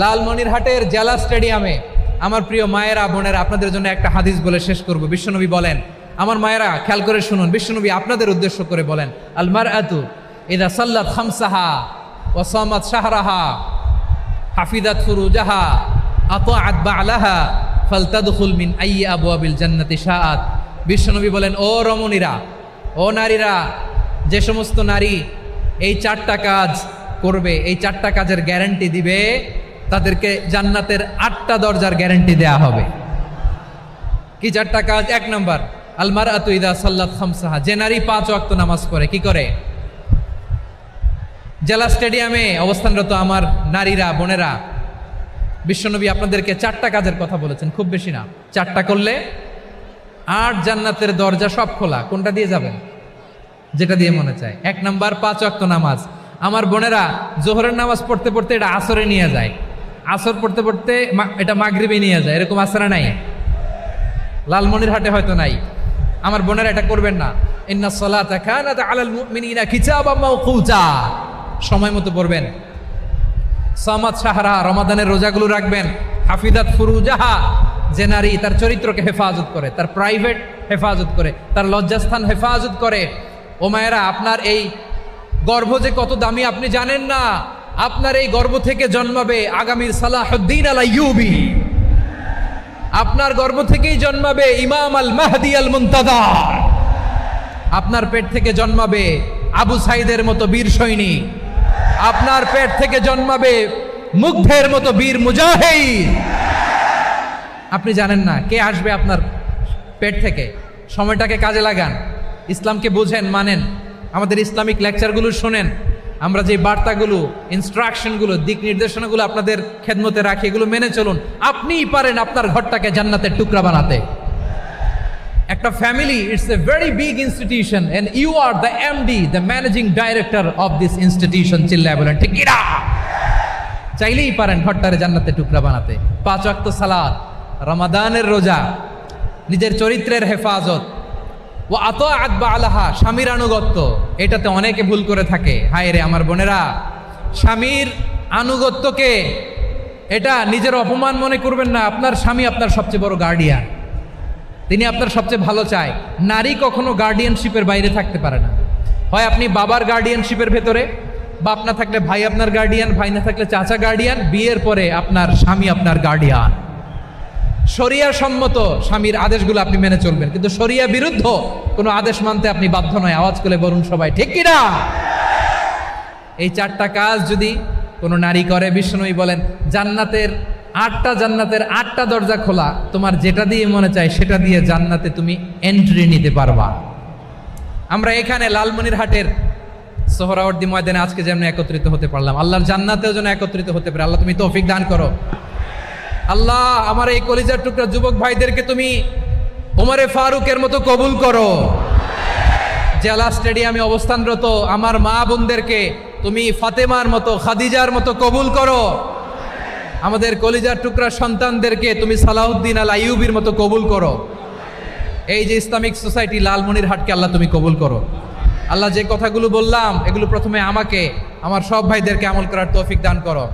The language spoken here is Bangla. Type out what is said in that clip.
লালমনিরহাটের জেলা স্টেডিয়ামে আমার প্রিয় মায়েরা বোনেরা, আপনাদের জন্য একটা হাদিস বলে শেষ করব। বিশ্বনবী বলেন, আমার মায়েরা খেয়াল করে শুনুন, বিশ্বনবী আপনাদের উদ্দেশ্য করে বলেন, আল মারআতু ইযা সাল্লাত খামসাহা ওয়া সামাত শাহরাহা হাফিজাত ফুরুজাহা আতাআত বা'লাহা ফালতাদখুল মিন আইয়ি আবওয়াবিল জান্নাতি শাআত। বিশ্বনবী বলেন, ও রমণীরা, ও নারীরা, যে সমস্ত নারী এই 4টা কাজ করবে, এই 4টা কাজের গ্যারান্টি দিবে, তাদেরকে জান্নাতের 8টা দরজার গ্যারান্টি দেয়া হবে। কি 4টা কাজ? 1 নম্বর, আল মারআতু ইযা সাল্লাত খামসাহা, যে নারী 5 ওয়াক্ত নামাজ পড়ে। কি করে? জেলা স্টেডিয়ামে অবস্থানরত আমার নারীরা বোনেরা, বিশ্বনবী আপনাদেরকে 4টা কাজের কথা বলেছেন, খুব বেশি না। 4টা করলে 8 জান্নাতের দরজা সব খোলা। কোনটা দিয়ে যাবেন? যেটা দিয়ে মনে চায়। 1 নাম্বার 5 ওয়াক্ত নামাজ। আমার বোনেরা জোহরের নামাজ পড়তে পড়তে এটা আসরে নিয়ে যায়, আসর পড়তে পড়তে এটা মাগরিবে নিয়ে যায়। এরকম আসরে নাই? লালমনিরহাটে হয়তো নাই। আমার বোনেরা এটা করবেন না। ইন্নাস সালাতা কানাত আলাল মুমিনিনা কিতাবাম মাওকুতা, সময় মতো পড়বেন। সামাত শাহরা, রমাদানের রোজাগুলো রাখবেন। হাফিজাত ফুরুজাহা, যে নারী তার চরিত্রকে হেফাজত করে, তার প্রাইভেট হেফাজত করে, তার লজ্জাস্থান হেফাজত করে। ও মায়েরা, আপনার এই গর্ভ যে কত দামি আপনি জানেন না। আপনার এই গর্ভ থেকে জন্মাবে আগামীর সালাহুদ্দিন আল আইয়ুবী। আপনার গর্ভ থেকেই জন্মাবে ইমাম আল মাহদি আল মুনতাজার। আপনার পেট থেকে জন্মাবে আবু সাইদের মতো বীর সৈনিক। আপনার পেট থেকে জন্মাবে মুগ্ধের মতো বীর মুজাহিদ। আপনি জানেন না কে আসবে আপনার পেট থেকে। সময়টাকে কাজে লাগান, ইসলামকে বুঝেন, মানেন, আমাদের ইসলামিক লেকচারগুলো শোনেন। আমরা যে বার্তাগুলো, ইনস্ট্রাকশনগুলো, দিক নির্দেশনাগুলো আপনাদের খেদমতে রাখি, এগুলো মেনে চলুন। আপনিই পারেন আপনার ঘরটাকে জান্নাতের টুকরা বানাতে। একটা family, it's a very big institution and you are the MD, the managing director of this institution. চিল্লায় বলেন ঠিক কিনা? চাইলেই পারেন ঘরটারে জান্নাতের টুকরা বানাতে। 5 ওয়াক্ত সালাত, রমাদানের রোজা, নিজের চরিত্রের হেফাজত, ও আতাআত বা'লাহা, স্বামীর আনুগত্য। এটাতে অনেকে ভুল করে থাকে। হায় রে আমার বোনেরা, স্বামীর আনুগত্যকে এটা নিজের অপমান মনে করবেন না। আপনার স্বামী আপনার সবচেয়ে বড় গার্ডিয়ান, তিনি আপনার সবচেয়ে ভালো চায়। নারী কখনো গার্ডিয়ানশিপের বাইরে থাকতে পারে না। হয় আপনি বাবার গার্ডিয়ানশিপের ভেতরে, বাপ না থাকলে ভাই আপনার গার্ডিয়ান, ভাই না থাকলে চাচা গার্ডিয়ান, বিয়ের পরে আপনার স্বামী আপনার গার্ডিয়ান। শরিয়া সম্মত স্বামীর আদেশগুলো আপনি মেনে চলবেন, কিন্তু শরিয়া বিরুদ্ধ কোনো আদেশ মানতে আপনি বাধ্য নয়। আওয়াজ করে বলুন সবাই ঠিক কিনা? এই 4টা কাজ যদি কোনো নারী করে, বিশ্বনবী বলেন জান্নাতের 8টা দরজা খোলা। তোমার যেটা দিয়ে মনে চায় সেটা দিয়ে জান্নাতে তুমি এন্ট্রি নিতে পারবা। আমরা এখানে লালমনিরহাটের সোহরাওয়ার্দী ময়দানে আজকে যেমন একত্রিত হতে পারলাম, আল্লাহর জান্নাতেও যেন একত্রিত হতে পারে। আল্লাহ তুমি তৌফিক দান করো। আল্লাহ আমার এই কলিজার টুকরা যুবক ভাইদেরকে তুমি ওমরে ফারুকের মতো কবুল করো। জেলা স্টেডিয়ামে অবস্থানরত আমার মা বোনদেরকে তুমি ফাতেমার মতো, খাদিজার মতো কবুল করো। আমাদের কলিজার টুকরা সন্তানদেরকে তুমি সালাউদ্দিন আল আইয়ুবীর মতো কবুল করো। এই যে ইসলামিক সোসাইটি লালমনিরহাটকে আল্লাহ তুমি কবুল করো। আল্লাহ যে কথাগুলো বললাম এগুলো প্রথমে আমাকে, আমার সব ভাইদেরকে আমল করার তৌফিক দান করো।